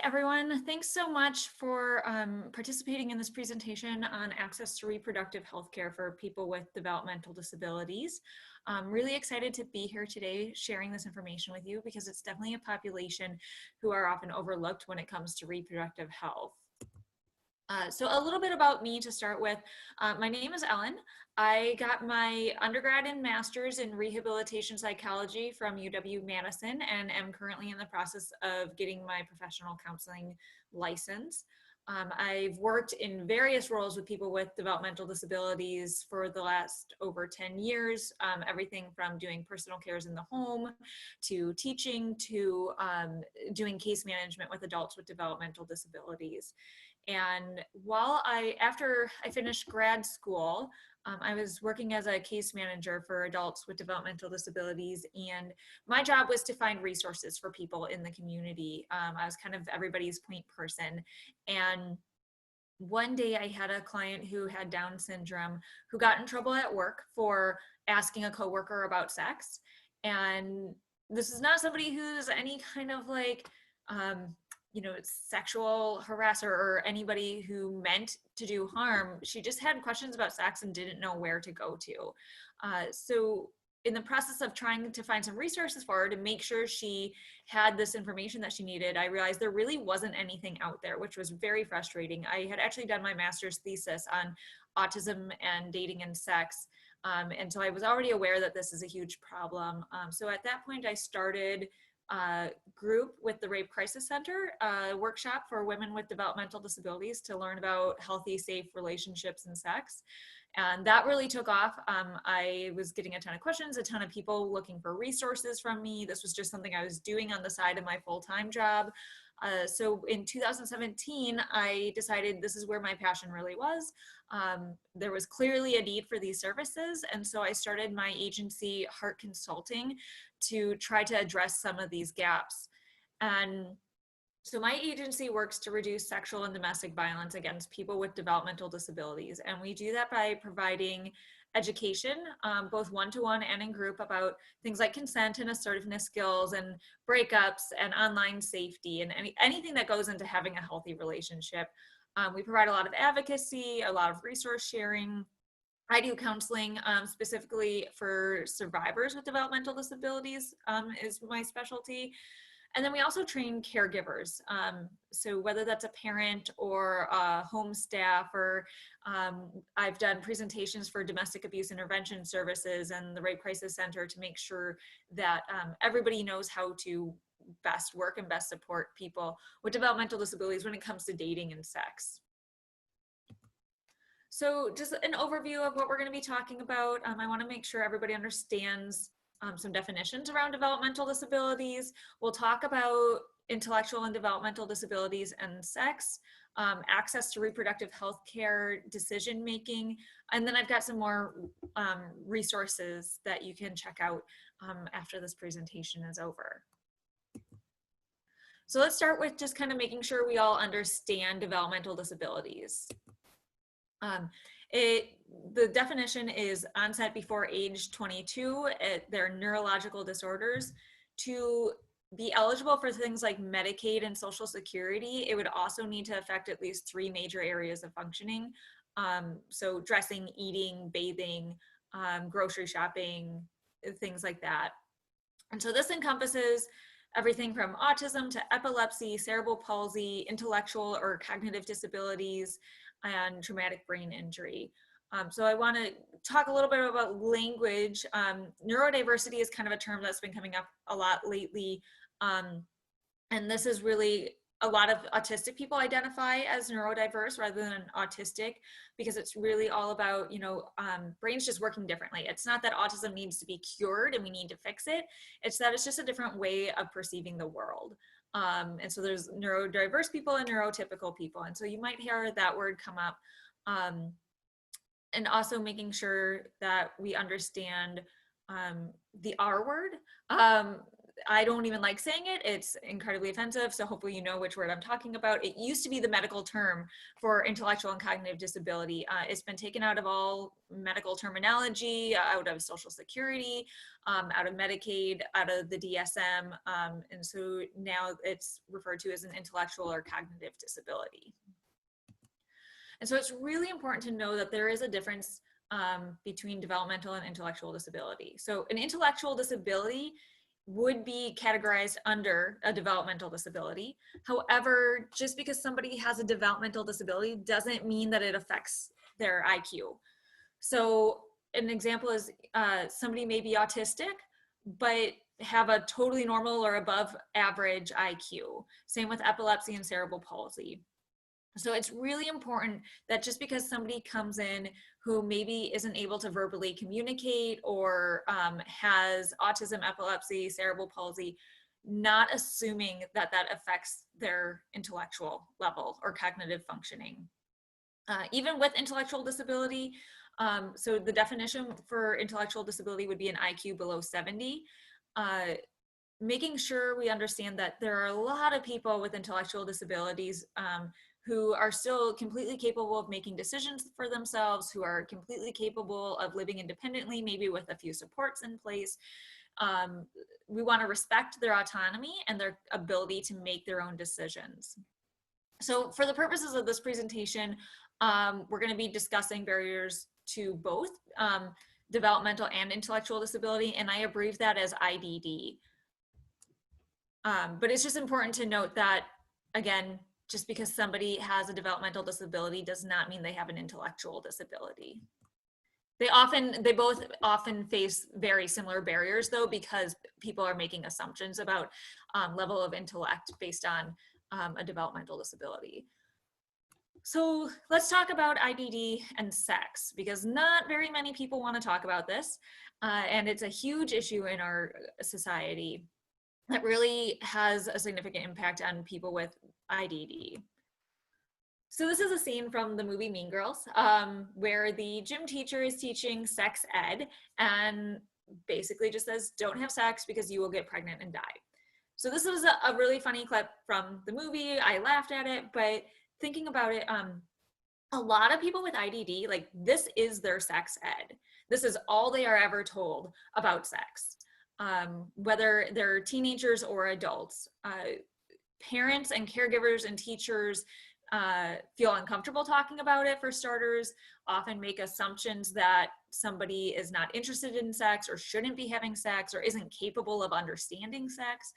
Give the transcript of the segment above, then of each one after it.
everyone. Thanks so much for participating in this presentation on access to reproductive health care for people with developmental disabilities. I'm really excited to be here today sharing this information with you because it's definitely a population who are often overlooked when it comes to reproductive health. So a little bit about me to start with. My name is Ellen. I got my undergrad and master's in rehabilitation psychology from UW-Madison and am currently in the process of getting my professional counseling license. I've worked in various roles with people with developmental disabilities for the last over 10 years, everything from doing personal cares in the home to teaching to doing case management with adults with developmental disabilities. And after I finished grad school, I was working as a case manager for adults with developmental disabilities, and my job was to find resources for people in the community. I was kind of everybody's point person. And one day I had a client who had Down syndrome who got in trouble at work for asking a coworker about sex. And this is not somebody who's any kind of sexual harasser or anybody who meant to do harm. She just had questions about sex and didn't know where to go to. So in the process of trying to find some resources for her to make sure she had this information that she needed, I realized there really wasn't anything out there, which was very frustrating. I had actually done my master's thesis on autism and dating and sex. And so I was already aware that this is a huge problem. So at that point, I started group with the Rape Crisis Center, a workshop for women with developmental disabilities to learn about healthy, safe relationships and sex. And that really took off. I was getting a ton of questions, a ton of people looking for resources from me. This was just something I was doing on the side of my full-time job. So in 2017, I decided this is where my passion really was. There was clearly a need for these services. And so I started my agency, Heart Consulting, to try to address some of these gaps. And so my agency works to reduce sexual and domestic violence against people with developmental disabilities. And we do that by providing education, both one-to-one and in group, about things like consent and assertiveness skills and breakups and online safety and anything that goes into having a healthy relationship. We provide a lot of advocacy, a lot of resource sharing. I do counseling specifically for survivors with developmental disabilities is my specialty. And then we also train caregivers. So whether that's a parent or a home staff, or I've done presentations for domestic abuse intervention services and the Rape Crisis Center to make sure that everybody knows how to best work and best support people with developmental disabilities when it comes to dating and sex. So just an overview of what we're going to be talking about. I want to make sure everybody understands some definitions around developmental disabilities. We'll talk about intellectual and developmental disabilities and sex, access to reproductive health care, decision making, and then I've got some more resources that you can check out after this presentation is over. So let's start with just kind of making sure we all understand developmental disabilities. The definition is onset before age 22. They're neurological disorders. To be eligible for things like Medicaid and Social Security, it would also need to affect at least 3 major areas of functioning. So dressing, eating, bathing, grocery shopping, things like that. And so this encompasses everything from autism to epilepsy, cerebral palsy, intellectual or cognitive disabilities, and traumatic brain injury. So I want to talk a little bit about language. Neurodiversity is kind of a term that's been coming up a lot lately. And this is really, a lot of autistic people identify as neurodiverse rather than autistic, because it's really all about, brains just working differently. It's not that autism needs to be cured and we need to fix it. It's that it's just a different way of perceiving the world. And so there's neurodiverse people and neurotypical people. And so you might hear that word come up. And also making sure that we understand the R word. I don't even like saying it. It's incredibly offensive. So hopefully you know which word I'm talking about. It used to be the medical term for intellectual and cognitive disability. It's been taken out of all medical terminology, out of Social Security, out of Medicaid, out of the DSM. And so now it's referred to as an intellectual or cognitive disability. And so it's really important to know that there is a difference between developmental and intellectual disability. So an intellectual disability would be categorized under a developmental disability. However, just because somebody has a developmental disability doesn't mean that it affects their IQ. So an example is somebody may be autistic, but have a totally normal or above average IQ. Same with epilepsy and cerebral palsy. So it's really important that just because somebody comes in who maybe isn't able to verbally communicate or has autism, epilepsy, cerebral palsy, not assuming that that affects their intellectual level or cognitive functioning. Even with intellectual disability, so the definition for intellectual disability would be an IQ below 70. Making sure we understand that there are a lot of people with intellectual disabilities who are still completely capable of making decisions for themselves, who are completely capable of living independently, maybe with a few supports in place. We want to respect their autonomy and their ability to make their own decisions. So for the purposes of this presentation, we're going to be discussing barriers to both developmental and intellectual disability, and I abbreviate that as IDD. But it's just important to note that, again, just because somebody has a developmental disability does not mean they have an intellectual disability. They both often face very similar barriers, though, because people are making assumptions about level of intellect based on a developmental disability. So let's talk about IDD and sex, because not very many people want to talk about this, and it's a huge issue in our society that really has a significant impact on people with IDD. So this is a scene from the movie Mean Girls, where the gym teacher is teaching sex ed and basically just says, don't have sex because you will get pregnant and die. So this was a really funny clip from the movie. I laughed at it, but thinking about it, a lot of people with IDD, like, this is their sex ed. This is all they are ever told about sex. Whether they're teenagers or adults. Parents and caregivers and teachers feel uncomfortable talking about it, for starters, often make assumptions that somebody is not interested in sex or shouldn't be having sex or isn't capable of understanding sex.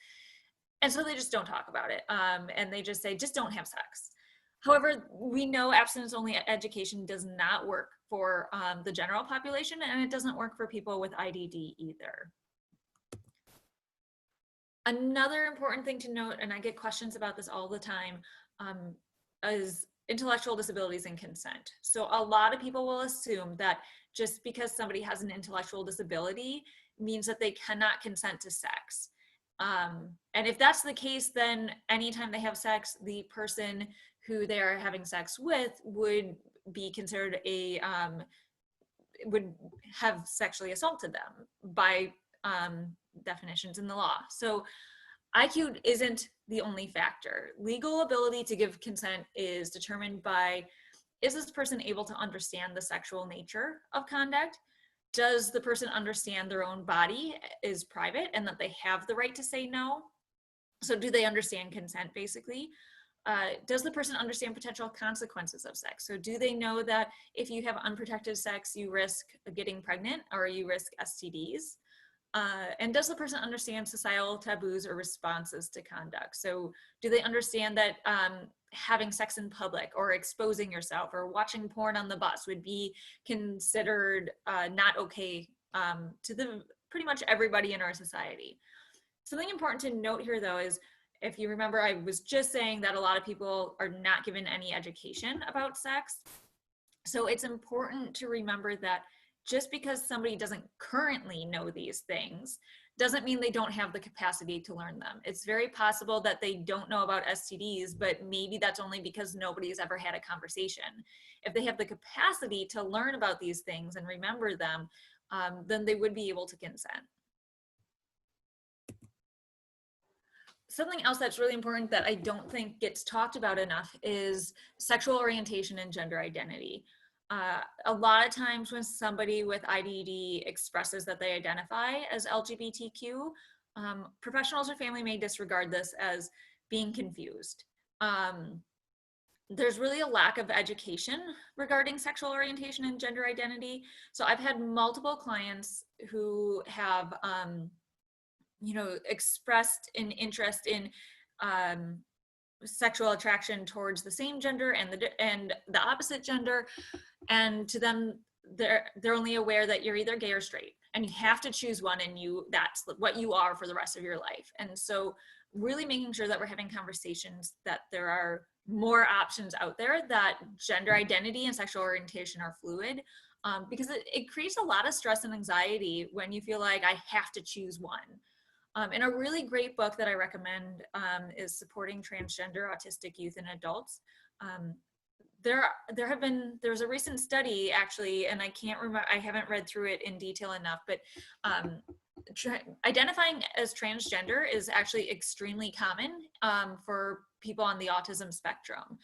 And so they just don't talk about it. And they just say, just don't have sex. However, we know abstinence-only education does not work for the general population, and it doesn't work for people with IDD either. Another important thing to note, and I get questions about this all the time, is intellectual disabilities and consent. So a lot of people will assume that just because somebody has an intellectual disability means that they cannot consent to sex. And if that's the case, then anytime they have sex, the person who they are having sex with would be considered would have sexually assaulted them by definitions in the law. So IQ isn't the only factor. Legal ability to give consent is determined by, is this person able to understand the sexual nature of conduct? Does the person understand their own body is private and that they have the right to say no? So do they understand consent, basically? Does the person understand potential consequences of sex? So do they know that if you have unprotected sex, you risk getting pregnant or you risk STDs? And does the person understand societal taboos or responses to conduct? So do they understand that having sex in public or exposing yourself or watching porn on the bus would be considered not okay to pretty much everybody in our society? Something important to note here, though, is if you remember, I was just saying that a lot of people are not given any education about sex. So it's important to remember that just because somebody doesn't currently know these things doesn't mean they don't have the capacity to learn them. It's very possible that they don't know about STDs, but maybe that's only because nobody's ever had a conversation. If they have the capacity to learn about these things and remember them, then they would be able to consent. something else that's really important that I don't think gets talked about enough is sexual orientation and gender identity. A lot of times when somebody with IDD expresses that they identify as LGBTQ, professionals or family may disregard this as being confused. There's really a lack of education regarding sexual orientation and gender identity. So I've had multiple clients who have, expressed an interest in sexual attraction towards the same gender and the opposite gender, and to them they're only aware that you're either gay or straight, and you have to choose one, and that's what you are for the rest of your life. And so really making sure that we're having conversations that there are more options out there, that gender identity and sexual orientation are fluid, because it creates a lot of stress and anxiety when you feel like I have to choose one. And a really great book that I recommend is Supporting Transgender Autistic Youth and Adults. There's a recent study actually, and I can't remember, I haven't read through it in detail enough, but identifying as transgender is actually extremely common for people on the autism spectrum.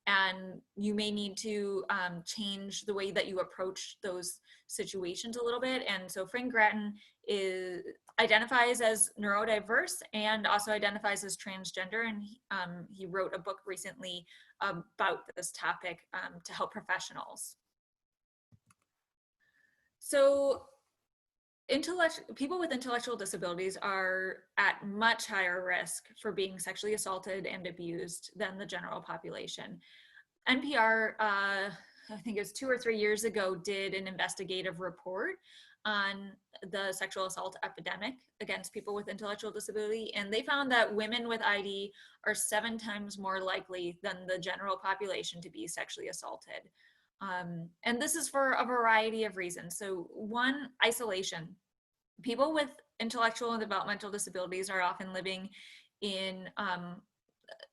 And you may need to change the way that you approach those situations a little bit. And so Frank Grattan identifies as neurodiverse and also identifies as transgender. And he wrote a book recently about this topic to help professionals. So people with intellectual disabilities are at much higher risk for being sexually assaulted and abused than the general population. NPR, I think it was 2 or 3 years ago, did an investigative report on the sexual assault epidemic against people with intellectual disability, and they found that women with ID are 7 times more likely than the general population to be sexually assaulted. And this is for a variety of reasons. So one, isolation. People with intellectual and developmental disabilities are often living in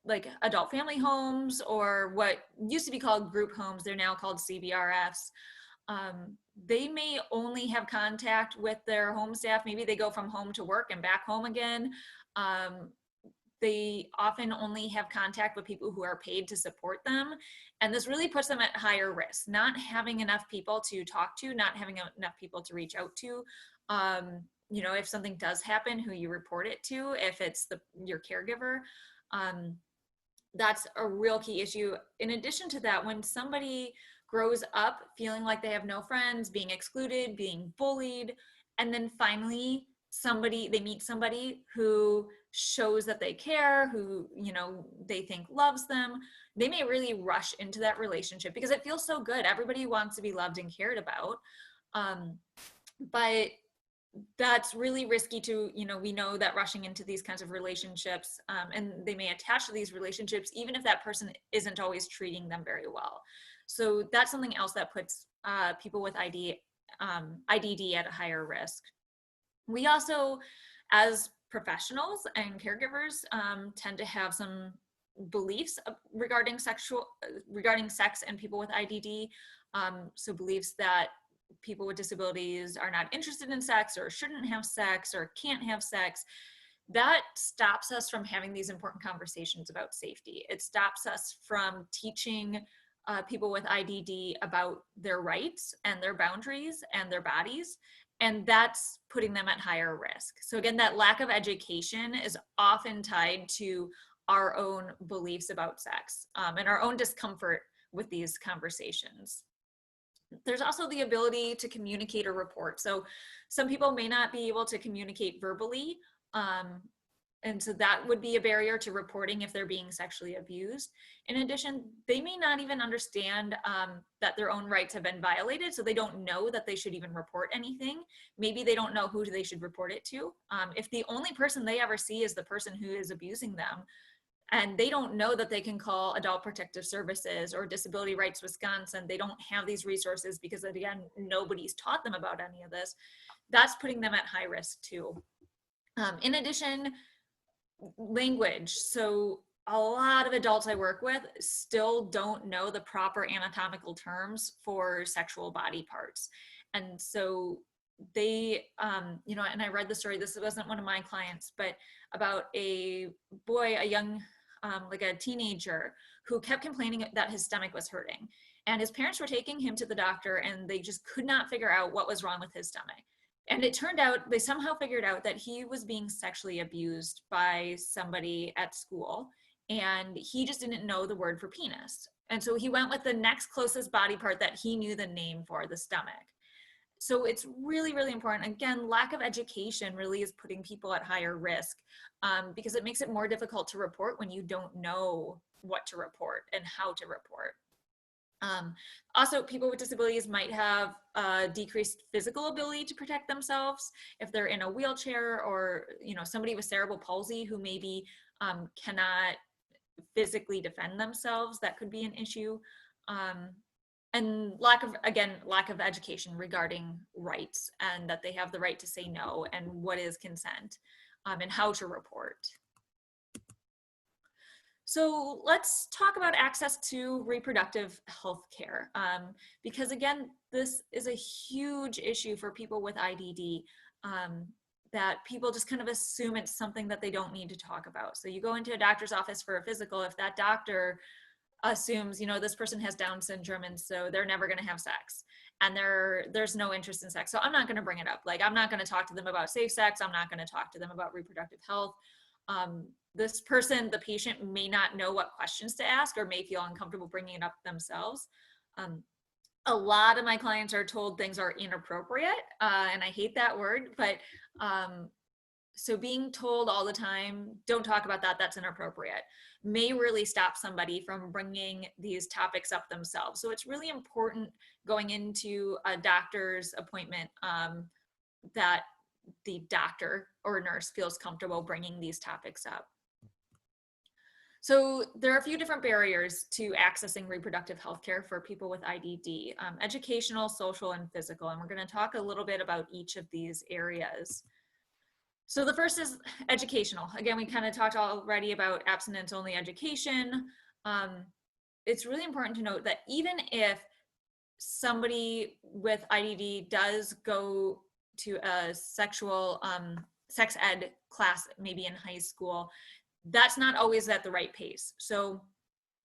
like adult family homes, or what used to be called group homes. They're now called CBRFs. They may only have contact with their home staff. Maybe they go from home to work and back home again. They often only have contact with people who are paid to support them. And this really puts them at higher risk, not having enough people to talk to, not having enough people to reach out to. If something does happen, who you report it to, if it's your caregiver, that's a real key issue. In addition to that, when somebody grows up feeling like they have no friends, being excluded, being bullied, and then finally they meet somebody who shows that they care, who they think loves them, they may really rush into that relationship because it feels so good. Everybody wants to be loved and cared about, but that's really risky to, we know that rushing into these kinds of relationships, and they may attach to these relationships even if that person isn't always treating them very well. So that's something else that puts people with IDD at a higher risk. We also, as professionals and caregivers, tend to have some beliefs regarding sex and people with IDD. So beliefs that people with disabilities are not interested in sex, or shouldn't have sex, or can't have sex. That stops us from having these important conversations about safety. It stops us from teaching people with IDD about their rights and their boundaries and their bodies, and that's putting them at higher risk. So again, that lack of education is often tied to our own beliefs about sex and our own discomfort with these conversations. There's also the ability to communicate or report. So some people may not be able to communicate verbally, and so that would be a barrier to reporting if they're being sexually abused. In addition, they may not even understand that their own rights have been violated, so they don't know that they should even report anything. Maybe they don't know who they should report it to. If the only person they ever see is the person who is abusing them, and they don't know that they can call Adult Protective Services or Disability Rights Wisconsin, they don't have these resources because, again, nobody's taught them about any of this, that's putting them at high risk too. In addition, language. So a lot of adults I work with still don't know the proper anatomical terms for sexual body parts. And so they, and I read the story, this wasn't one of my clients, but about a boy, a young, like a teenager who kept complaining that his stomach was hurting. And his parents were taking him to the doctor and they just could not figure out what was wrong with his stomach. And it turned out, they somehow figured out that he was being sexually abused by somebody at school. And he just didn't know the word for penis. And so he went with the next closest body part that he knew the name for, the stomach. So it's really, really important. Again, lack of education really is putting people at higher risk, because it makes it more difficult to report when you don't know what to report and how to report. Also, people with disabilities might have decreased physical ability to protect themselves if they're in a wheelchair, or somebody with cerebral palsy who maybe cannot physically defend themselves. That could be an issue. And lack of education regarding rights, and that they have the right to say no, and what is consent, and how to report. So let's talk about access to reproductive health care, because again, this is a huge issue for people with IDD, that people just kind of assume it's something that they don't need to talk about. So you go into a doctor's office for a physical, if that doctor assumes, this person has Down syndrome and so they're never going to have sex, and there's no interest in sex, so I'm not going to bring it up. Like, I'm not going to talk to them about safe sex. I'm not going to talk to them about reproductive health. This person, the patient, may not know what questions to ask, or may feel uncomfortable bringing it up themselves. A lot of my clients are told things are inappropriate, and I hate that word, but so being told all the time, don't talk about that, that's inappropriate, may really stop somebody from bringing these topics up themselves. So it's really important going into a doctor's appointment that the doctor or nurse feels comfortable bringing these topics up. So there are a few different barriers to accessing reproductive health care for people with IDD, educational, social, and physical. And we're going to talk a little bit about each of these areas. So the first is educational. Again, we kind of talked already about abstinence-only education. It's really important to note that even if somebody with IDD does go to a sex ed class, maybe in high school, that's not always at the right pace. So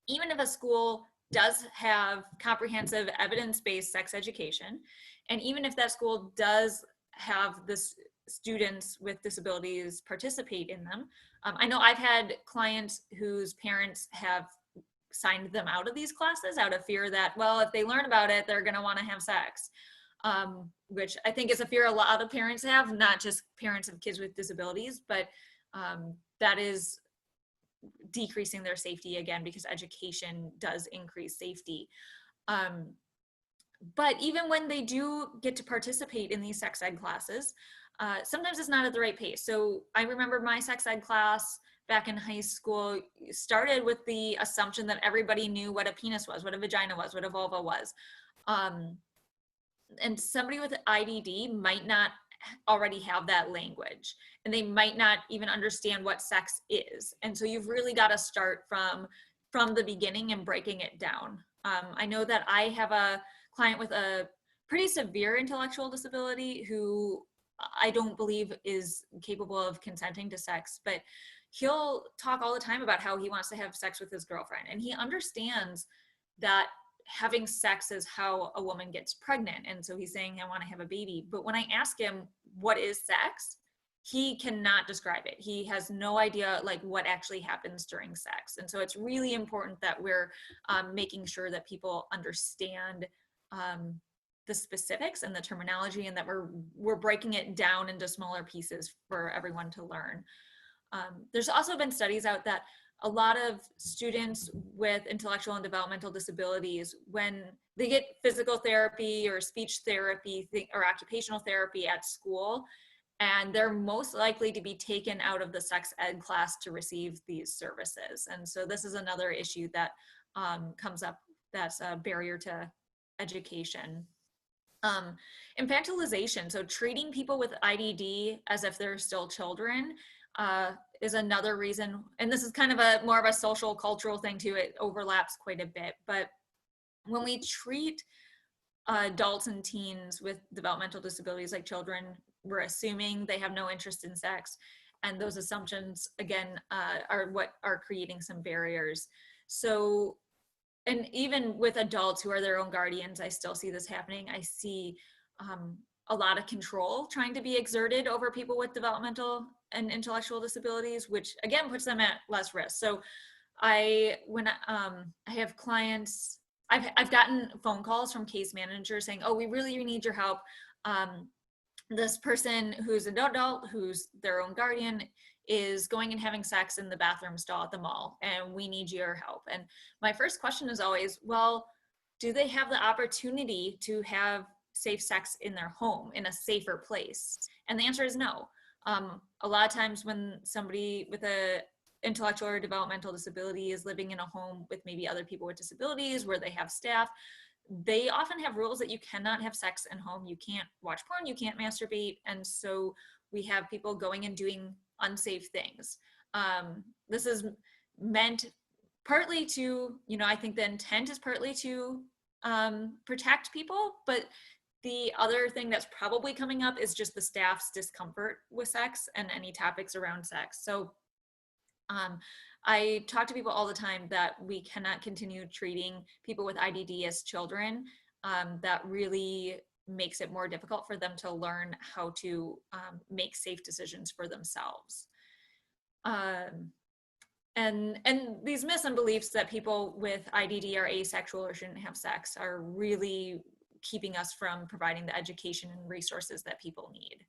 even if a school does have comprehensive evidence-based sex education, and even if that school does have this students with disabilities participate in them, I know I've had clients whose parents have signed them out of these classes out of fear that, well, if they learn about it, they're going to want to have sex, which I think is a fear a lot of parents have, not just parents of kids with disabilities, but that is decreasing their safety, again, because education does increase safety. But even when they do get to participate in these sex ed classes, sometimes it's not at the right pace. So I remember my sex ed class back in high school started with the assumption that everybody knew what a penis was, what a vagina was, what a vulva was. And somebody with IDD might not already have that language, and they might not even understand what sex is. And so you've really got to start from the beginning and breaking it down. I know that I have a client with a pretty severe intellectual disability who I don't believe is capable of consenting to sex, but he'll talk all the time about how he wants to have sex with his girlfriend. And he understands that having sex is how a woman gets pregnant. And so he's saying, I want to have a baby. But when I ask him, what is sex? He cannot describe it. He has no idea like what actually happens during sex. And so it's really important that we're making sure that people understand the specifics and the terminology, and that we're breaking it down into smaller pieces for everyone to learn. There's also been studies out that a lot of students with intellectual and developmental disabilities, when they get physical therapy or speech therapy or occupational therapy at school, and they're most likely to be taken out of the sex ed class to receive these services. And so this is another issue that comes up that's a barrier to education. Infantilization, so treating people with IDD as if they're still children, is another reason, and this is kind of more of a social cultural thing too. It overlaps quite a bit, but when we treat adults and teens with developmental disabilities like children, we're assuming they have no interest in sex. And those assumptions, again, are what are creating some barriers. So, and even with adults who are their own guardians, I still see this happening. I see a lot of control trying to be exerted over people with developmental and intellectual disabilities, which again puts them at less risk. So when I have clients, I've gotten phone calls from case managers saying, "Oh, we really need your help. This person who's an adult, who's their own guardian, is going and having sex in the bathroom stall at the mall, and we need your help." And my first question is always, well, do they have the opportunity to have safe sex in their home, in a safer place? And the answer is no. A lot of times when somebody with a intellectual or developmental disability is living in a home with maybe other people with disabilities where they have staff, they often have rules that you cannot have sex in home, you can't watch porn, you can't masturbate. And so we have people going and doing unsafe things. This is meant partly to, I think the intent is partly to protect people, but the other thing that's probably coming up is just the staff's discomfort with sex and any topics around sex. So I talk to people all the time that we cannot continue treating people with IDD as children. That really makes it more difficult for them to learn how to make safe decisions for themselves. And these myths and beliefs that people with IDD are asexual or shouldn't have sex are really keeping us from providing the education and resources that people need.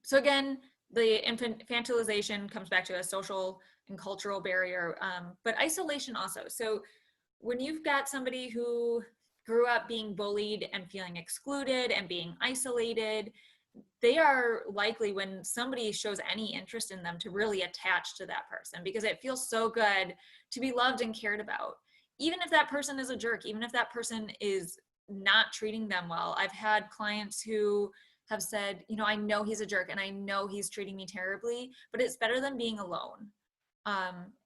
So again, the infantilization comes back to a social and cultural barrier, but isolation also. So when you've got somebody who grew up being bullied and feeling excluded and being isolated, they are likely, when somebody shows any interest in them, to really attach to that person because it feels so good to be loved and cared about. Even if that person is a jerk, even if that person is not treating them well. I've had clients who have said, I know he's a jerk and I know he's treating me terribly, but it's better than being alone.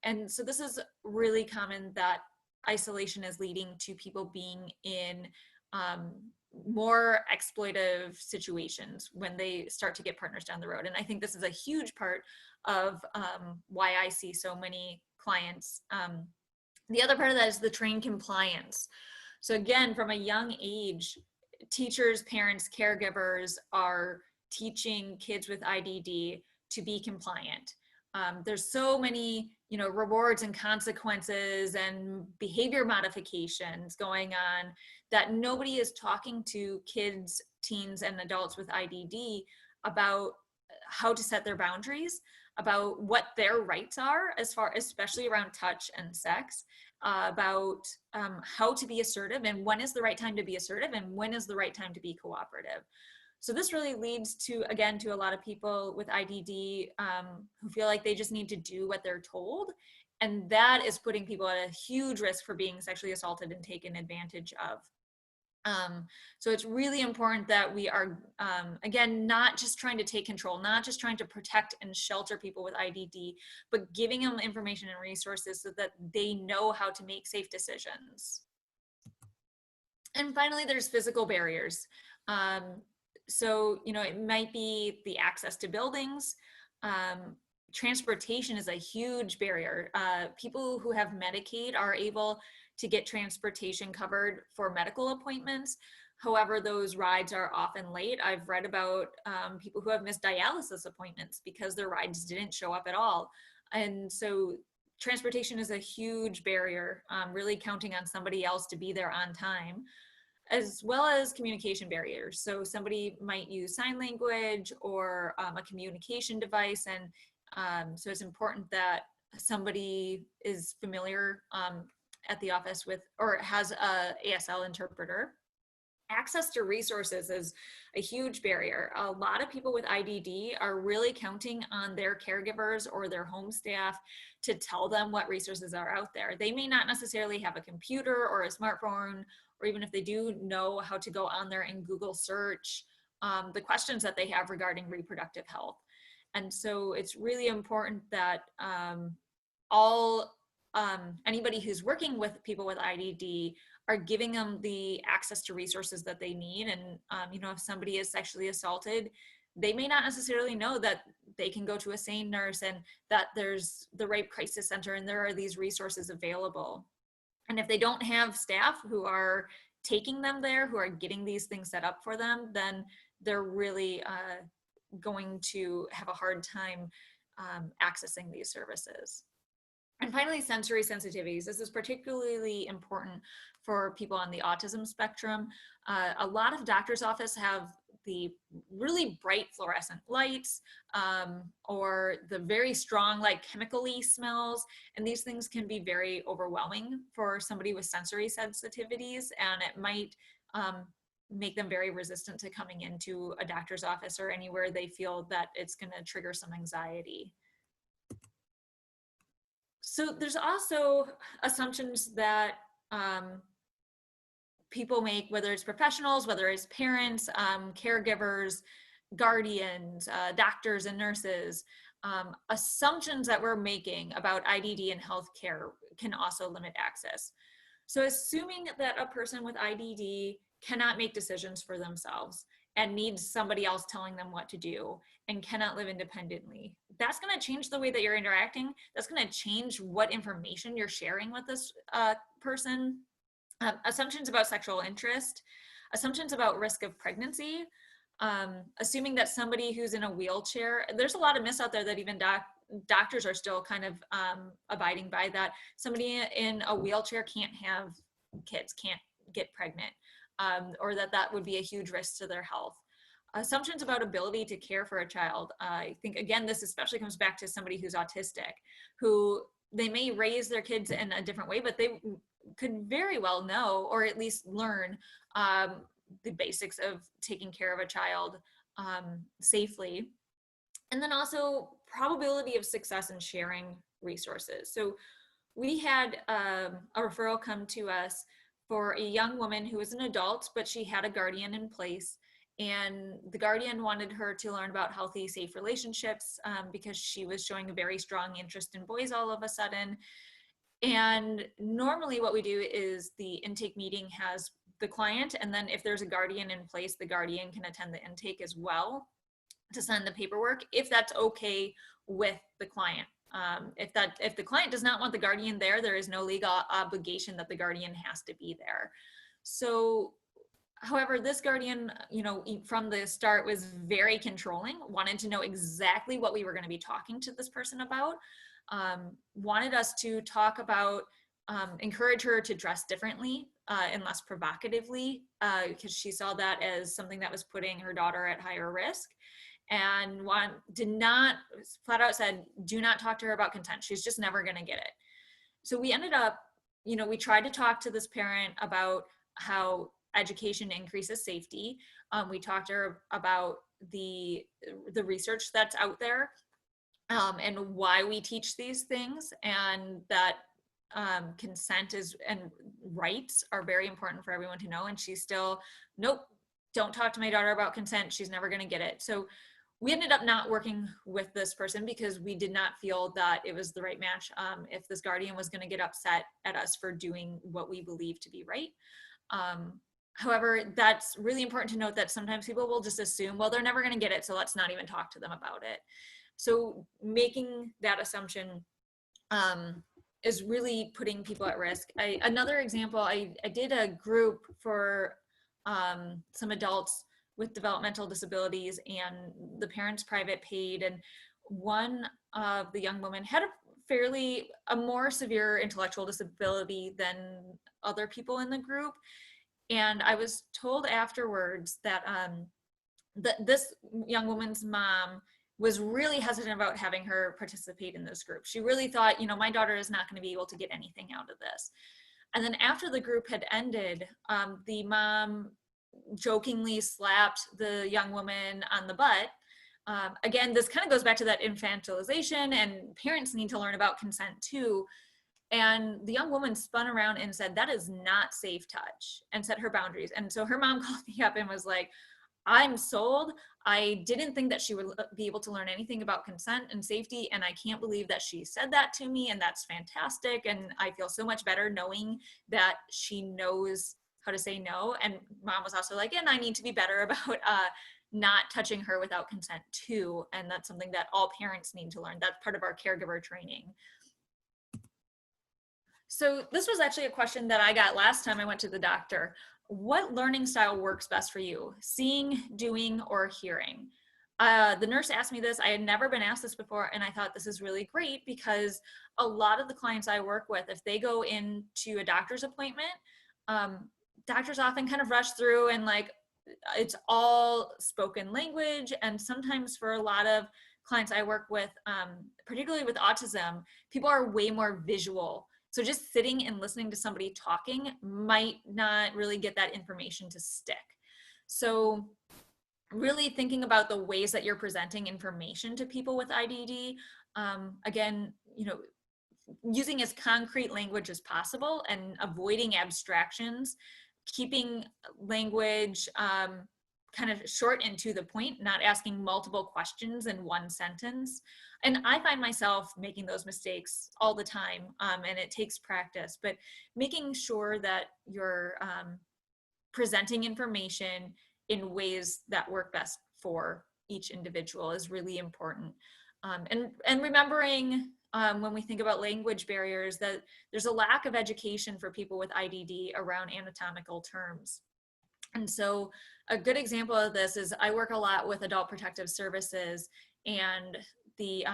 And so this is really common, that isolation is leading to people being in more exploitive situations when they start to get partners down the road. And I think this is a huge part of why I see so many clients. The other part of that is the trained compliance. So again, from a young age, teachers, parents, caregivers are teaching kids with IDD to be compliant. There's so many, rewards and consequences and behavior modifications going on that nobody is talking to kids, teens, and adults with IDD about how to set their boundaries, about what their rights are, especially around touch and sex, about how to be assertive and when is the right time to be assertive and when is the right time to be cooperative. So this really leads to, again, to a lot of people with IDD who feel like they just need to do what they're told. And that is putting people at a huge risk for being sexually assaulted and taken advantage of. So it's really important that we are, again, not just trying to take control, not just trying to protect and shelter people with IDD, but giving them information and resources so that they know how to make safe decisions. And finally, there's physical barriers. So, it might be the access to buildings. Transportation is a huge barrier. People who have Medicaid are able to get transportation covered for medical appointments. However, those rides are often late. I've read about people who have missed dialysis appointments because their rides didn't show up at all. And so transportation is a huge barrier, really counting on somebody else to be there on time, as well as communication barriers. So somebody might use sign language or a communication device. And so it's important that somebody is familiar at the office with, or has a ASL interpreter. Access to resources is a huge barrier. A lot of people with IDD are really counting on their caregivers or their home staff to tell them what resources are out there. They may not necessarily have a computer or a smartphone, or even if they do, know how to go on there and Google search the questions that they have regarding reproductive health. And so it's really important that all anybody who's working with people with IDD are giving them the access to resources that they need. And, you know, if somebody is sexually assaulted, they may not necessarily know that they can go to a SANE nurse and that there's the Rape Crisis Center and there are these resources available. And if they don't have staff who are taking them there, who are getting these things set up for them, then they're really going to have a hard time accessing these services. And finally, sensory sensitivities. This is particularly important for people on the autism spectrum. A lot of doctors' offices have the really bright fluorescent lights or the very strong, like chemically smells. And these things can be very overwhelming for somebody with sensory sensitivities. And it might make them very resistant to coming into a doctor's office or anywhere they feel that it's going to trigger some anxiety. So there's also assumptions that people make, whether it's professionals, whether it's parents, caregivers, guardians, doctors and nurses, assumptions that we're making about IDD and healthcare can also limit access. So assuming that a person with IDD cannot make decisions for themselves and needs somebody else telling them what to do and cannot live independently, that's going to change the way that you're interacting. That's going to change what information you're sharing with this person. Assumptions about sexual interest, assumptions about risk of pregnancy, assuming that somebody who's in a wheelchair, there's a lot of myths out there that even doctors are still kind of abiding by, that somebody in a wheelchair can't have kids, can't get pregnant, or that would be a huge risk to their health. Assumptions about ability to care for a child. I think, again, this especially comes back to somebody who's autistic, who they may raise their kids in a different way, but they could very well know, or at least learn the basics of taking care of a child safely. And then also probability of success in sharing resources. So we had a referral come to us for a young woman who was an adult, but she had a guardian in place. And the guardian wanted her to learn about healthy, safe relationships because she was showing a very strong interest in boys all of a sudden. And normally what we do is the intake meeting has the client, and then if there's a guardian in place, the guardian can attend the intake as well to send the paperwork, if that's okay with the client. If the client does not want the guardian there, there is no legal obligation that the guardian has to be there. So, however, this guardian, you know, from the start was very controlling, wanted to know exactly what we were going to be talking to this person about, wanted us to talk about, encourage her to dress differently and less provocatively, because she saw that as something that was putting her daughter at higher risk. And did not, flat out said, do not talk to her about consent. She's just never going to get it. So we ended up, you know, we tried to talk to this parent about how education increases safety. We talked to her about the research that's out there and why we teach these things, and that consent and rights are very important for everyone to know. And she's still, nope, don't talk to my daughter about consent. She's never going to get it. So we ended up not working with this person because we did not feel that it was the right match. If this guardian was going to get upset at us for doing what we believe to be right. However, that's really important to note, that sometimes people will just assume, well, they're never going to get it, so let's not even talk to them about it. So making that assumption is really putting people at risk. Another example, I did a group for some adults with developmental disabilities, and the parents private paid, and one of the young women had a more severe intellectual disability than other people in the group. And I was told afterwards that this young woman's mom was really hesitant about having her participate in this group. She really thought, you know, my daughter is not going to be able to get anything out of this. And then after the group had ended, the mom jokingly slapped the young woman on the butt. Again, this kind of goes back to that infantilization, and parents need to learn about consent too. And the young woman spun around and said, that is not safe touch, and set her boundaries. And so her mom called me up and was like, I'm sold. I didn't think that she would be able to learn anything about consent and safety, and I can't believe that she said that to me, and that's fantastic. And I feel so much better knowing that she knows how to say no. And mom was also like, and I need to be better about not touching her without consent too. And that's something that all parents need to learn. That's part of our caregiver training. So this was actually a question that I got last time I went to the doctor. What learning style works best for you? Seeing, doing, or hearing? The nurse asked me this. I had never been asked this before, and I thought this is really great because a lot of the clients I work with, if they go into a doctor's appointment, doctors often kind of rush through and like, it's all spoken language. And sometimes for a lot of clients I work with, particularly with autism, people are way more visual. So just sitting and listening to somebody talking might not really get that information to stick. So really thinking about the ways that you're presenting information to people with IDD, again, using as concrete language as possible and avoiding abstractions, keeping language kind of short and to the point, not asking multiple questions in one sentence. And I find myself making those mistakes all the time, and it takes practice, but making sure that you're presenting information in ways that work best for each individual is really important. And remembering when we think about language barriers that there's a lack of education for people with IDD around anatomical terms. And so a good example of this is I work a lot with Adult Protective Services, and the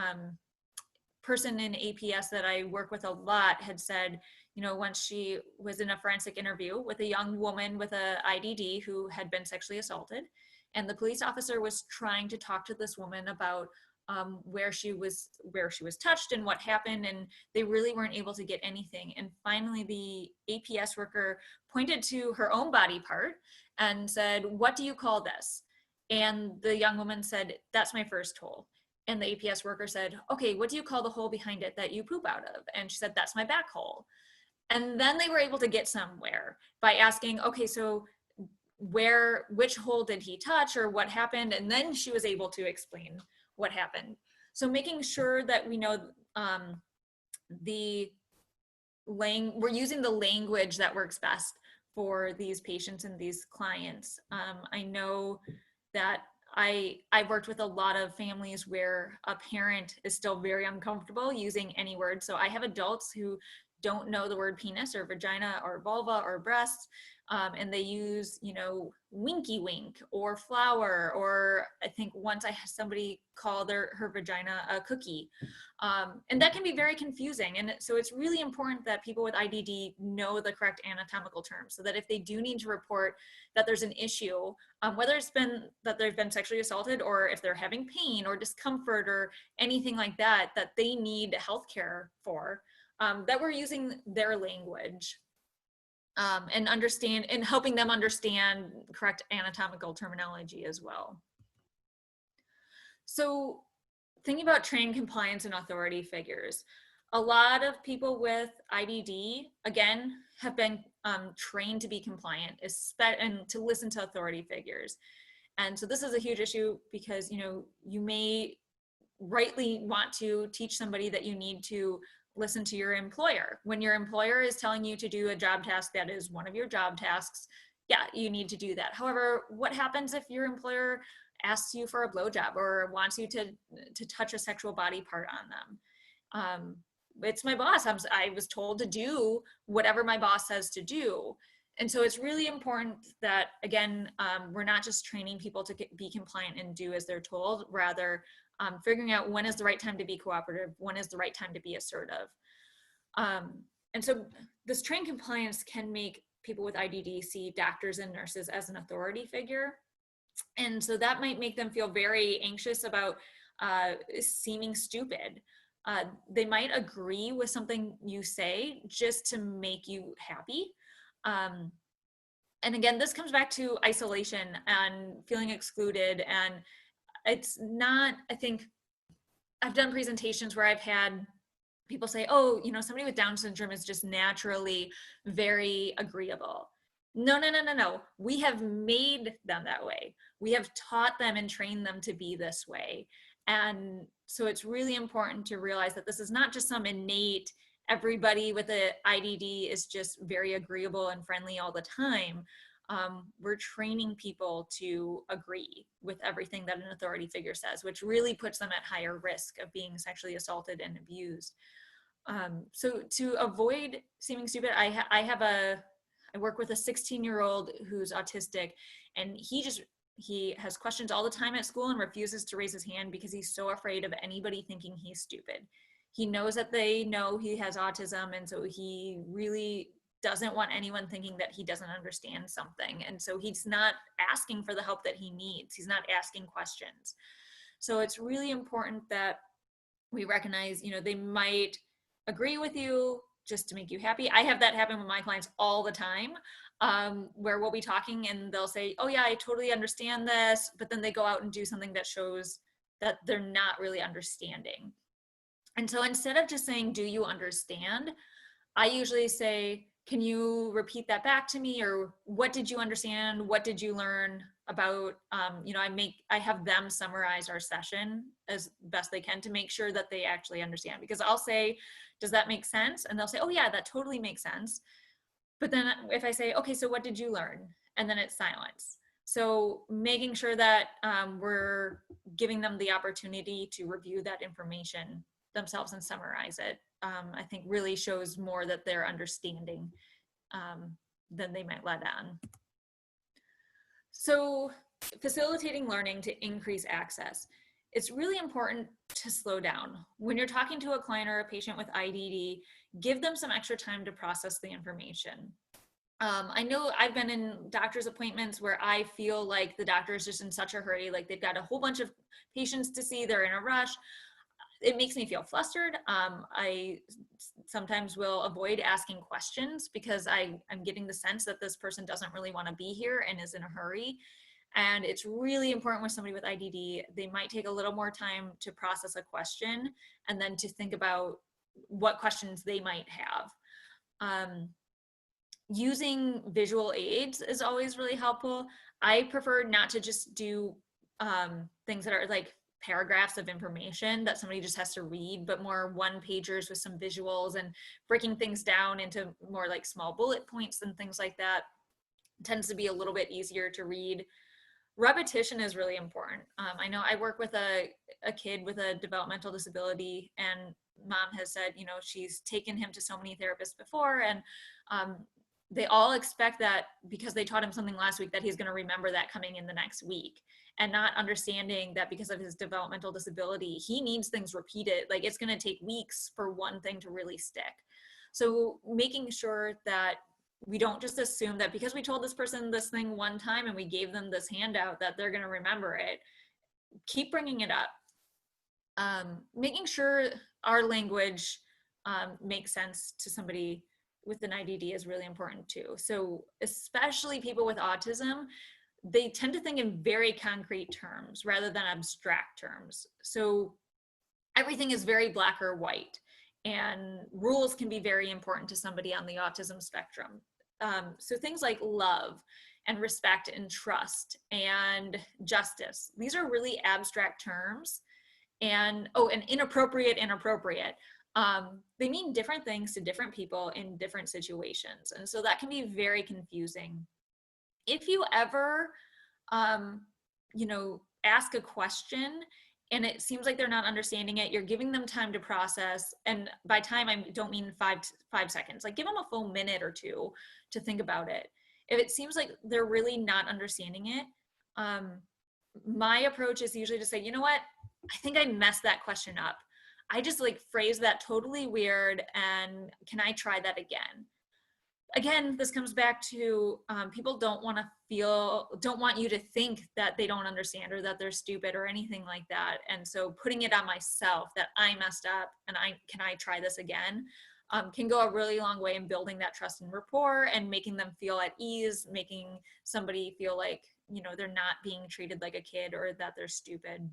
person in APS that I work with a lot had said, once she was in a forensic interview with a young woman with a IDD who had been sexually assaulted, and the police officer was trying to talk to this woman about where she was touched and what happened, and they really weren't able to get anything. And finally, the APS worker pointed to her own body part and said, "What do you call this?" And the young woman said, "That's my first hole." And the APS worker said, "Okay, what do you call the hole behind it that you poop out of?" And she said, "That's my back hole." And then they were able to get somewhere by asking, "Okay, so which hole did he touch, or what happened?" And then she was able to explain what happened. So making sure that we know we're using the language that works best for these patients and these clients. I know that I've worked with a lot of families where a parent is still very uncomfortable using any word. So I have adults who don't know the word penis or vagina or vulva or breast, and they use, winky wink or flower, or I think once I had somebody call her vagina a cookie. And that can be very confusing. And so it's really important that people with IDD know the correct anatomical terms, so that if they do need to report that there's an issue, whether it's been that they've been sexually assaulted, or if they're having pain or discomfort or anything like that, that they need healthcare for, that we're using their language. And helping them understand correct anatomical terminology as well. So thinking about training, compliance, and authority figures, a lot of people with IDD, again, have been trained to be compliant and to listen to authority figures. And so this is a huge issue because, you may rightly want to teach somebody that you need to listen to your employer. When your employer is telling you to do a job task that is one of your job tasks, yeah, you need to do that. However, what happens if your employer asks you for a blowjob or wants you to touch a sexual body part on them? It's my boss. I was told to do whatever my boss says to do. And so it's really important that, again, we're not just training people to be compliant and do as they're told, rather figuring out when is the right time to be cooperative, when is the right time to be assertive. And so this trained compliance can make people with IDD see doctors and nurses as an authority figure. And so that might make them feel very anxious about seeming stupid. They might agree with something you say just to make you happy. And again, this comes back to isolation and feeling excluded. And it's not, I think I've done presentations where I've had people say, "Oh, somebody with Down syndrome is just naturally very agreeable." No, no, no, no, no. We have made them that way. We have taught them and trained them to be this way. And so it's really important to realize that this is not just some innate, everybody with a IDD is just very agreeable and friendly all the time. We're training people to agree with everything that an authority figure says, which really puts them at higher risk of being sexually assaulted and abused. So to avoid seeming stupid, I work with a 16-year-old who's autistic, and he has questions all the time at school and refuses to raise his hand because he's so afraid of anybody thinking he's stupid. He knows that they know he has autism, and so he really doesn't want anyone thinking that he doesn't understand something. And so he's not asking for the help that he needs. He's not asking questions. So it's really important that we recognize, they might agree with you just to make you happy. I have that happen with my clients all the time, where we'll be talking and they'll say, oh yeah, I totally understand this, but then they go out and do something that shows that they're not really understanding. And so instead of just saying, do you understand? I usually say, can you repeat that back to me? Or what did you understand? What did you learn about, I have them summarize our session as best they can to make sure that they actually understand. Because I'll say, does that make sense? And they'll say, oh yeah, that totally makes sense. But then if I say, okay, so what did you learn? And then it's silence. So making sure that we're giving them the opportunity to review that information themselves and summarize it, I think really shows more that they're understanding than they might let on. So facilitating learning to increase access. It's really important to slow down. When you're talking to a client or a patient with IDD, give them some extra time to process the information. I know I've been in doctor's appointments where I feel like the doctor is just in such a hurry, like they've got a whole bunch of patients to see, they're in a rush. It makes me feel flustered. I sometimes will avoid asking questions because I'm getting the sense that this person doesn't really want to be here and is in a hurry. And it's really important with somebody with IDD, they might take a little more time to process a question and then to think about what questions they might have. Using visual aids is always really helpful. I prefer not to just do things that are like paragraphs of information that somebody just has to read, but more one-pagers with some visuals and breaking things down into more like small bullet points and things like that. It tends to be a little bit easier to read. Repetition is really important. I know I work with a kid with a developmental disability, and mom has said, she's taken him to so many therapists before, and they all expect that because they taught him something last week that he's going to remember that coming in the next week, and not understanding that because of his developmental disability, he needs things repeated. Like it's going to take weeks for one thing to really stick. So making sure that we don't just assume that because we told this person this thing one time and we gave them this handout that they're going to remember it. Keep bringing it up. Making sure our language makes sense to somebody with an IDD is really important too. So especially people with autism, they tend to think in very concrete terms rather than abstract terms. So everything is very black or white, and rules can be very important to somebody on the autism spectrum. So things like love and respect and trust and justice, these are really abstract terms. And inappropriate. They mean different things to different people in different situations. And so that can be very confusing. If you ever, ask a question and it seems like they're not understanding it, you're giving them time to process. And by time, I don't mean 5 seconds, like give them a full minute or two to think about it. If it seems like they're really not understanding it, my approach is usually to say, you know what, I think I messed that question up. I just phrased that totally weird, and can I try that again? Again, this comes back to people don't want you to think that they don't understand or that they're stupid or anything like that. And so putting it on myself that I messed up and can I try this again, can go a really long way in building that trust and rapport and making them feel at ease, making somebody feel like, they're not being treated like a kid or that they're stupid.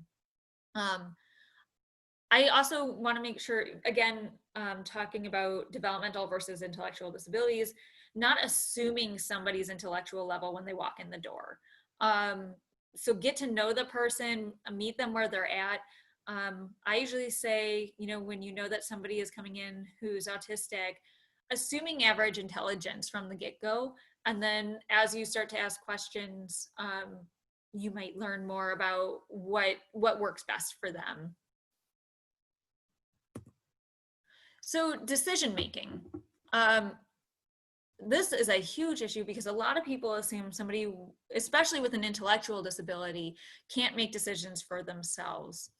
I also want to make sure, again, talking about developmental versus intellectual disabilities, not assuming somebody's intellectual level when they walk in the door. So get to know the person, meet them where they're at. I usually say, when you know that somebody is coming in who's autistic, assuming average intelligence from the get-go, and then as you start to ask questions, you might learn more about what works best for them. So decision making. This is a huge issue because a lot of people assume somebody, especially with an intellectual disability, can't make decisions for themselves.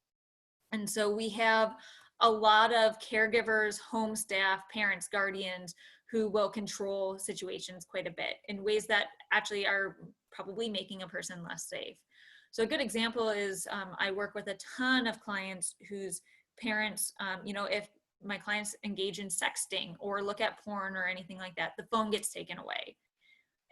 And so we have a lot of caregivers, home staff, parents, guardians who will control situations quite a bit in ways that actually are probably making a person less safe. So a good example is I work with a ton of clients whose parents, if my clients engage in sexting or look at porn or anything like that, the phone gets taken away.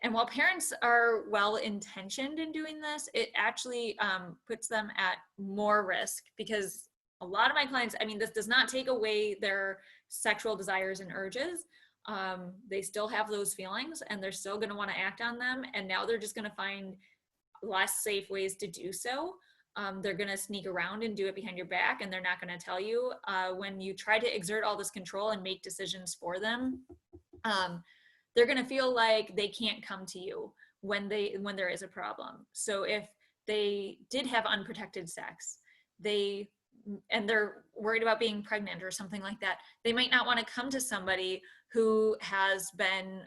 And while parents are well-intentioned in doing this, it actually puts them at more risk, because a lot of my clients, this does not take away their sexual desires and urges. They still have those feelings and they're still going to want to act on them. And now they're just going to find less safe ways to do so. They're going to sneak around and do it behind your back, and they're not going to tell you. When you try to exert all this control and make decisions for them, they're going to feel like they can't come to you when there is a problem. So if they did have unprotected sex, and they're worried about being pregnant or something like that, they might not want to come to somebody who has been,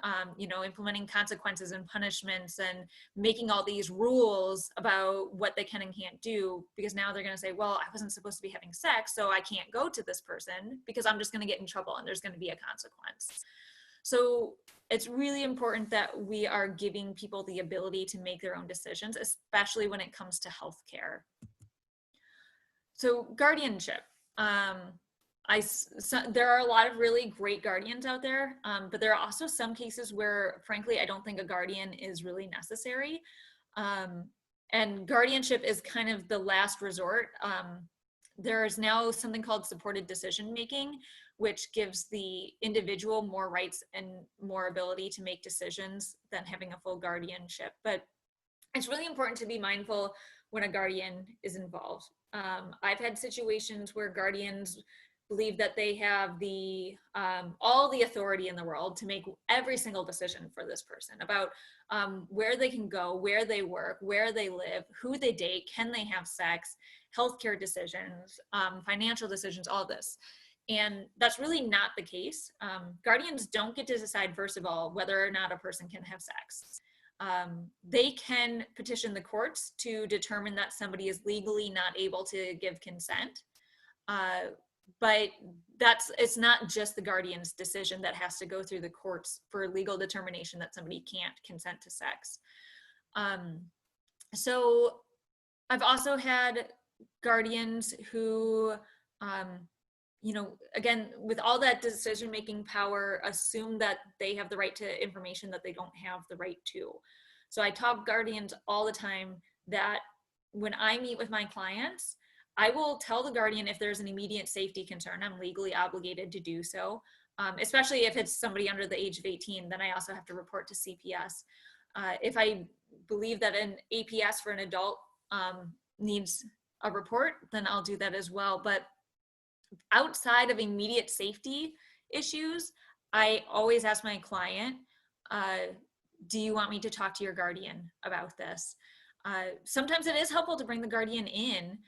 implementing consequences and punishments and making all these rules about what they can and can't do, because now they're going to say, well, I wasn't supposed to be having sex, so I can't go to this person because I'm just going to get in trouble and there's going to be a consequence. So it's really important that we are giving people the ability to make their own decisions, especially when it comes to healthcare. So guardianship. There are a lot of really great guardians out there, but there are also some cases where, frankly, I don't think a guardian is really necessary. And guardianship is kind of the last resort. There is now something called supported decision making, which gives the individual more rights and more ability to make decisions than having a full guardianship. But it's really important to be mindful when a guardian is involved. I've had situations where guardians believe that they have all the authority in the world to make every single decision for this person about where they can go, where they work, where they live, who they date, can they have sex, healthcare decisions, financial decisions, all this. And that's really not the case. Guardians don't get to decide, first of all, whether or not a person can have sex. They can petition the courts to determine that somebody is legally not able to give consent. But it's not just the guardian's decision that has to go through the courts for legal determination that somebody can't consent to sex. So I've also had guardians who, again, with all that decision-making power, assume that they have the right to information that they don't have the right to. So I tell guardians all the time that when I meet with my clients, I will tell the guardian if there's an immediate safety concern. I'm legally obligated to do so, especially if it's somebody under the age of 18, then I also have to report to CPS. If I believe that an APS for an adult needs a report, then I'll do that as well. But outside of immediate safety issues, I always ask my client, do you want me to talk to your guardian about this? Sometimes it is helpful to bring the guardian in,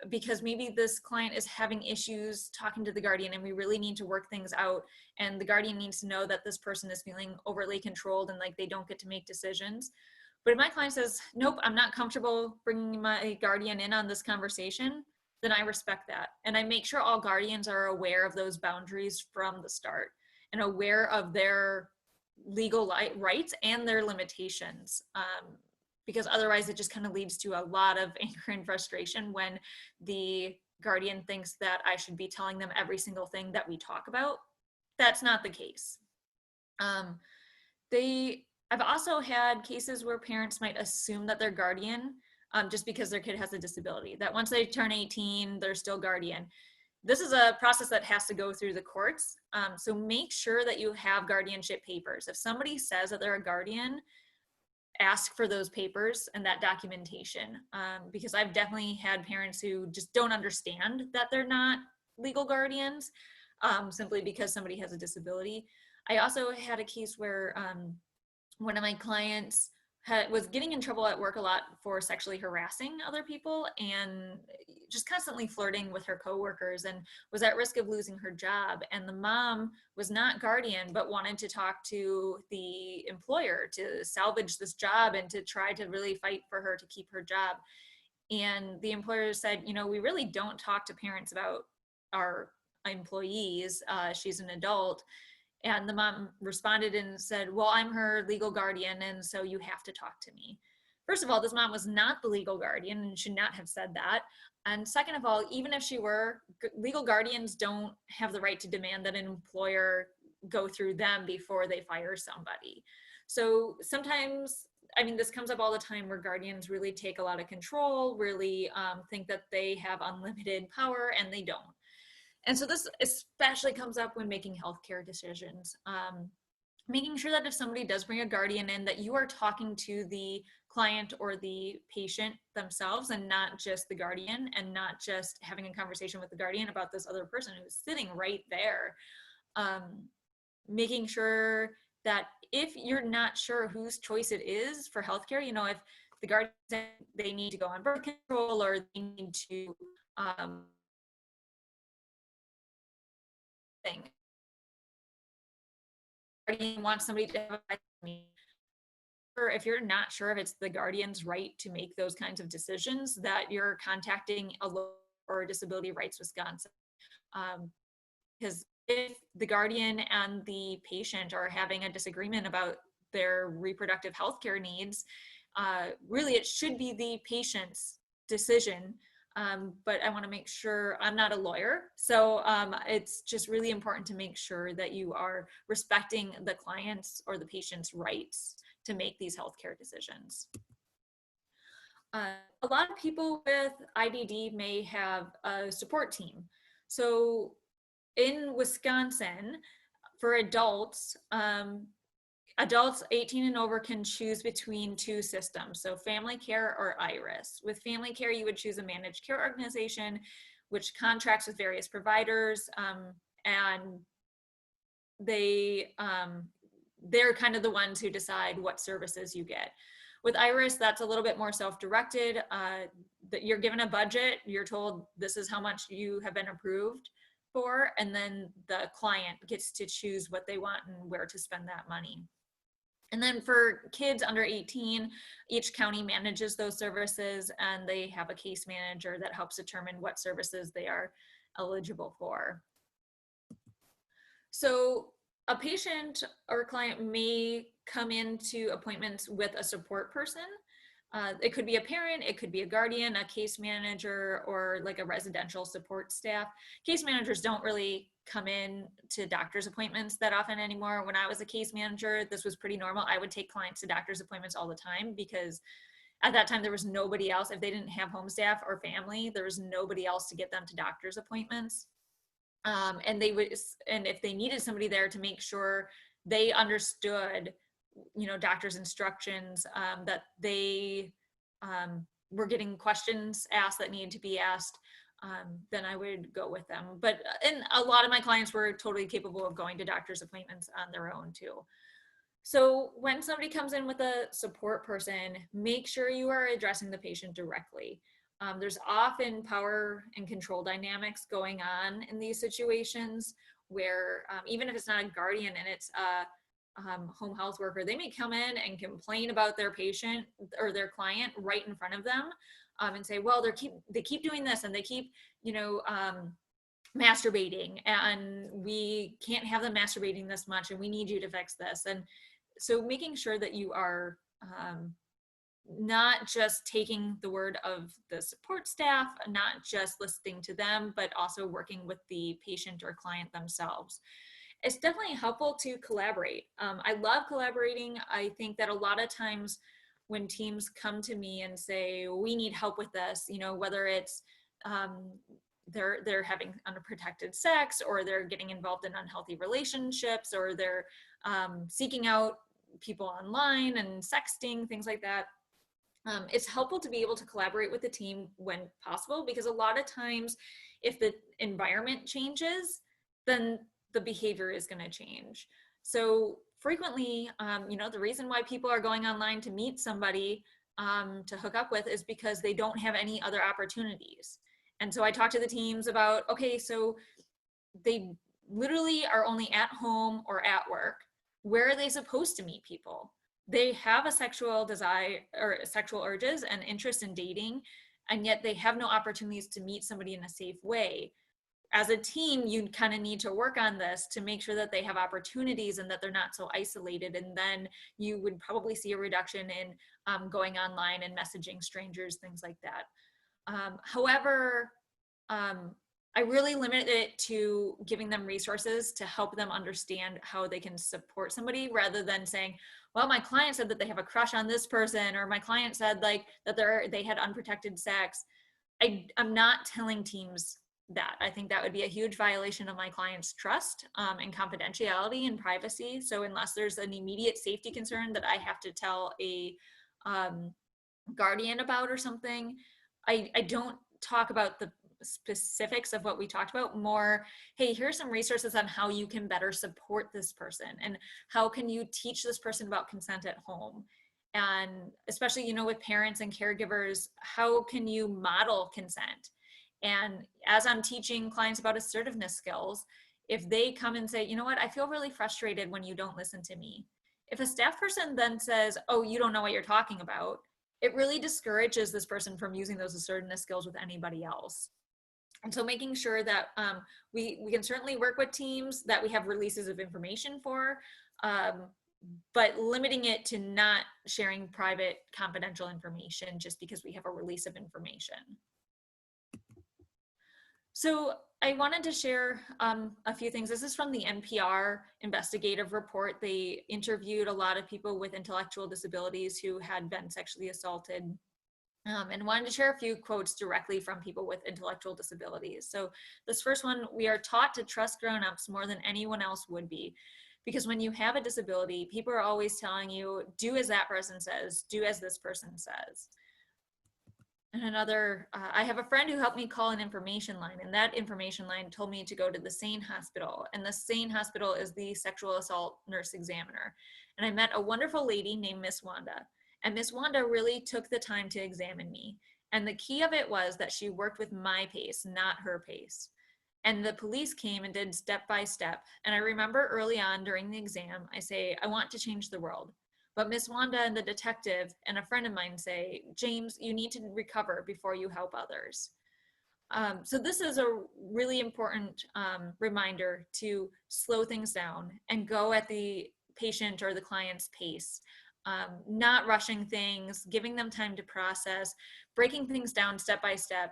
because maybe this client is having issues talking to the guardian and we really need to work things out, and the guardian needs to know that this person is feeling overly controlled and like they don't get to make decisions. But if my client says, nope, I'm not comfortable bringing my guardian in on this conversation, then I respect that. And I make sure all guardians are aware of those boundaries from the start and aware of their legal rights and their limitations. Because otherwise it just kind of leads to a lot of anger and frustration when the guardian thinks that I should be telling them every single thing that we talk about. That's not the case. I've also had cases where parents might assume that their guardian, just because their kid has a disability, that once they turn 18, they're still guardian. this is a process that has to go through the courts. So make sure that you have guardianship papers. If somebody says that they're a guardian, ask for those papers and that documentation, because I've definitely had parents who just don't understand that they're not legal guardians, simply because somebody has a disability. I also had a case where one of my clients was getting in trouble at work a lot for sexually harassing other people and just constantly flirting with her coworkers, and was at risk of losing her job. And the mom was not guardian, but wanted to talk to the employer to salvage this job and to try to really fight for her to keep her job. And the employer said, you know, we really don't talk to parents about our employees. She's an adult. And the mom responded and said, well, I'm her legal guardian, and so you have to talk to me. First of all, this mom was not the legal guardian and should not have said that. And second of all, even if she were, legal guardians don't have the right to demand that an employer go through them before they fire somebody. So sometimes, I mean, this comes up all the time where guardians really take a lot of control, really think that they have unlimited power, and they don't. And so this especially comes up when making healthcare decisions. Making sure that if somebody does bring a guardian in, that you are talking to the client or the patient themselves and not just the guardian, and not just having a conversation with the guardian about this other person who's sitting right there. Making sure that if you're not sure whose choice it is for healthcare, you know, if the guardian, they need to go on birth control, or they need to thing. Guardian wants somebody to have a, or if you're not sure if it's the guardian's right to make those kinds of decisions, that you're contacting a local or Disability Rights Wisconsin. Because if the guardian and the patient are having a disagreement about their reproductive health care needs, really it should be the patient's decision. But I want to make sure, I'm not a lawyer, so it's just really important to make sure that you are respecting the client's or the patient's rights to make these healthcare decisions. A lot of people with IDD may have a support team. So in Wisconsin, for adults, adults 18 and over can choose between two systems, so family care or IRIS. With family care, you would choose a managed care organization, which contracts with various providers, and they're kind of the ones who decide what services you get. With IRIS, that's a little bit more self-directed. That you're given a budget, you're told this is how much you have been approved for, and then the client gets to choose what they want and where to spend that money. And then for kids under 18, each county manages those services, and they have a case manager that helps determine what services they are eligible for. So a patient or a client may come into appointments with a support person. It could be a parent, it could be a guardian, a case manager, or like a residential support staff. Case managers don't really come in to doctor's appointments that often anymore. When I was a case manager, this was pretty normal. I would take clients to doctor's appointments all the time, because at that time there was nobody else. If they didn't have home staff or family, there was nobody else to get them to doctor's appointments. And if they needed somebody there to make sure they understood, you know, doctor's instructions, that they were getting questions asked that needed to be asked, then I would go with them. But and a lot of my clients were totally capable of going to doctor's appointments on their own too. So when somebody comes in with a support person, make sure you are addressing the patient directly. There's often power and control dynamics going on in these situations where even if it's not a guardian and it's a home health worker, they may come in and complain about their patient or their client right in front of them, and say, well, they keep doing this, and they keep, you know, masturbating, and we can't have them masturbating this much, and we need you to fix this. And so making sure that you are not just taking the word of the support staff, not just listening to them, but also working with the patient or client themselves. It's definitely helpful to collaborate. I love collaborating. I think that a lot of times when teams come to me and say, we need help with this, you know, whether it's they're having unprotected sex, or they're getting involved in unhealthy relationships, or they're seeking out people online and sexting, things like that. It's helpful to be able to collaborate with the team when possible, because a lot of times if the environment changes, then the behavior is going to change. So frequently, the reason why people are going online to meet somebody to hook up with is because they don't have any other opportunities. And so I talk to the teams about, okay, so they literally are only at home or at work. Where are they supposed to meet people? They have a sexual desire or sexual urges and interest in dating, and yet they have no opportunities to meet somebody in a safe way. As a team, you kind of need to work on this to make sure that they have opportunities and that they're not so isolated. And then you would probably see a reduction in going online and messaging strangers, things like that. However, I really limit it to giving them resources to help them understand how they can support somebody, rather than saying, well, my client said that they have a crush on this person, or my client said like that they had unprotected sex. I'm not telling teams that. I think that would be a huge violation of my client's trust and confidentiality and privacy. So unless there's an immediate safety concern that I have to tell a guardian about or something, I don't talk about the specifics of what we talked about. More, hey, here's some resources on how you can better support this person, and how can you teach this person about consent at home. And especially, with parents and caregivers, how can you model consent? And as I'm teaching clients about assertiveness skills, if they come and say, you know what, I feel really frustrated when you don't listen to me. If a staff person then says, oh, you don't know what you're talking about, it really discourages this person from using those assertiveness skills with anybody else. And so making sure that we can certainly work with teams that we have releases of information for, but limiting it to not sharing private confidential information just because we have a release of information. So I wanted to share a few things. This is from the NPR investigative report. They interviewed a lot of people with intellectual disabilities who had been sexually assaulted, and wanted to share a few quotes directly from people with intellectual disabilities. So this first one, we are taught to trust grown-ups more than anyone else would be, because when you have a disability, people are always telling you, do as that person says, do as this person says. And another, I have a friend who helped me call an information line, and that information line told me to go to the SANE hospital, and the SANE hospital is the sexual assault nurse examiner. And I met a wonderful lady named Miss Wanda. And Miss Wanda really took the time to examine me. And the key of it was that she worked with my pace, not her pace. And the police came and did step by step. And I remember early on during the exam, I say, I want to change the world. But Miss Wanda and the detective and a friend of mine say, James, you need to recover before you help others. So this is a really important reminder to slow things down and go at the patient or the client's pace. Not rushing things, giving them time to process, breaking things down step by step.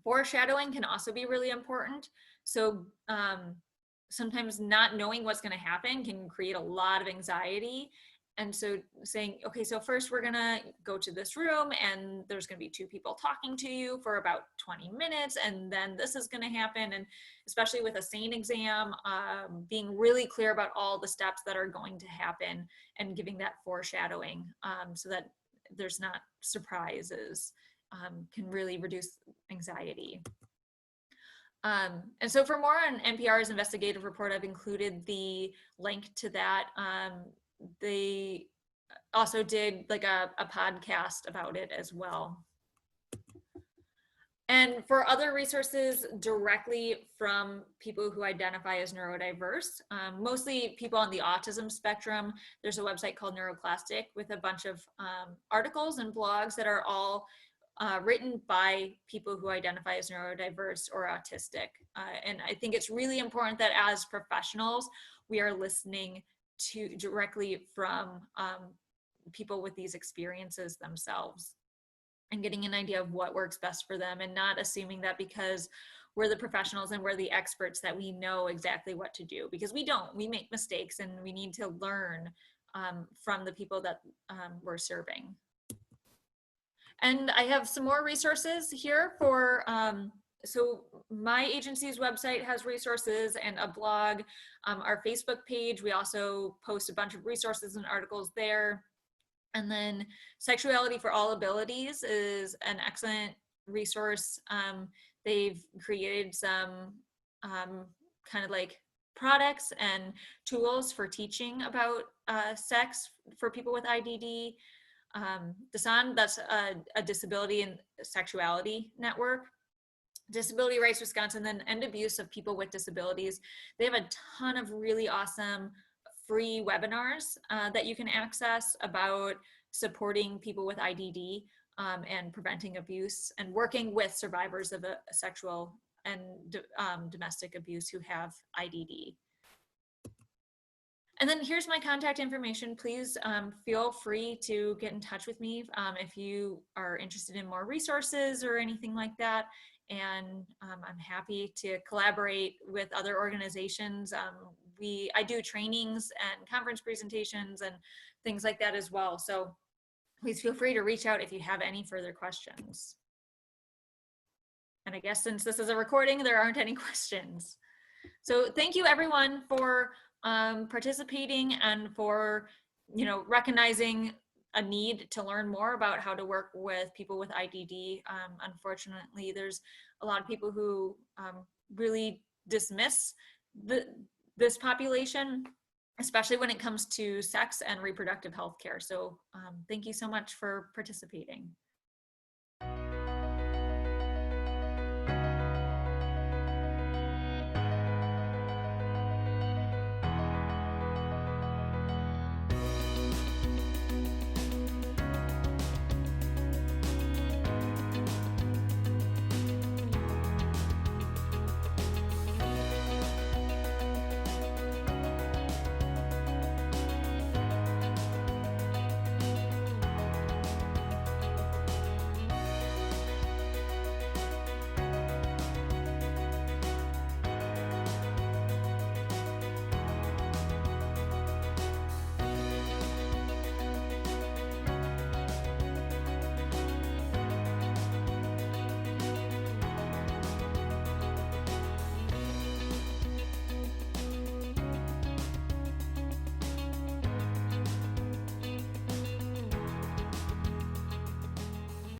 Foreshadowing can also be really important. So sometimes not knowing what's going to happen can create a lot of anxiety. And so saying, okay, so first we're going to go to this room and there's going to be two people talking to you for about 20 minutes. And then this is going to happen. And especially with a SANE exam, being really clear about all the steps that are going to happen and giving that foreshadowing so that there's not surprises can really reduce anxiety. And so for more on NPR's investigative report, I've included the link to that. They also did like a podcast about it as well. And for other resources directly from people who identify as neurodiverse, mostly people on the autism spectrum, there's a website called Neuroclastic with a bunch of articles and blogs that are all written by people who identify as neurodiverse or autistic. And I think it's really important that as professionals, we are listening to directly from people with these experiences themselves and getting an idea of what works best for them, and not assuming that because we're the professionals and we're the experts that we know exactly what to do, because we don't. We make mistakes and we need to learn from the people that we're serving. And I have some more resources here for So my agency's website has resources and a blog. Our Facebook page, we also post a bunch of resources and articles there. And then Sexuality for All Abilities is an excellent resource. They've created some kind of like products and tools for teaching about sex for people with IDD. DASAN, that's a disability and sexuality network. Disability Rights Wisconsin, then End Abuse of People with Disabilities. They have a ton of really awesome free webinars that you can access about supporting people with IDD and preventing abuse and working with survivors of a sexual and domestic abuse who have IDD. And then here's my contact information. Please feel free to get in touch with me if you are interested in more resources or anything like that. And I'm happy to collaborate with other organizations. I do trainings and conference presentations and things like that as well. So please feel free to reach out if you have any further questions. And I guess since this is a recording, there aren't any questions. So thank you everyone for participating and for, you know, recognizing a need to learn more about how to work with people with IDD. Unfortunately, there's a lot of people who really dismiss this population, especially when it comes to sex and reproductive health care. So thank you so much for participating.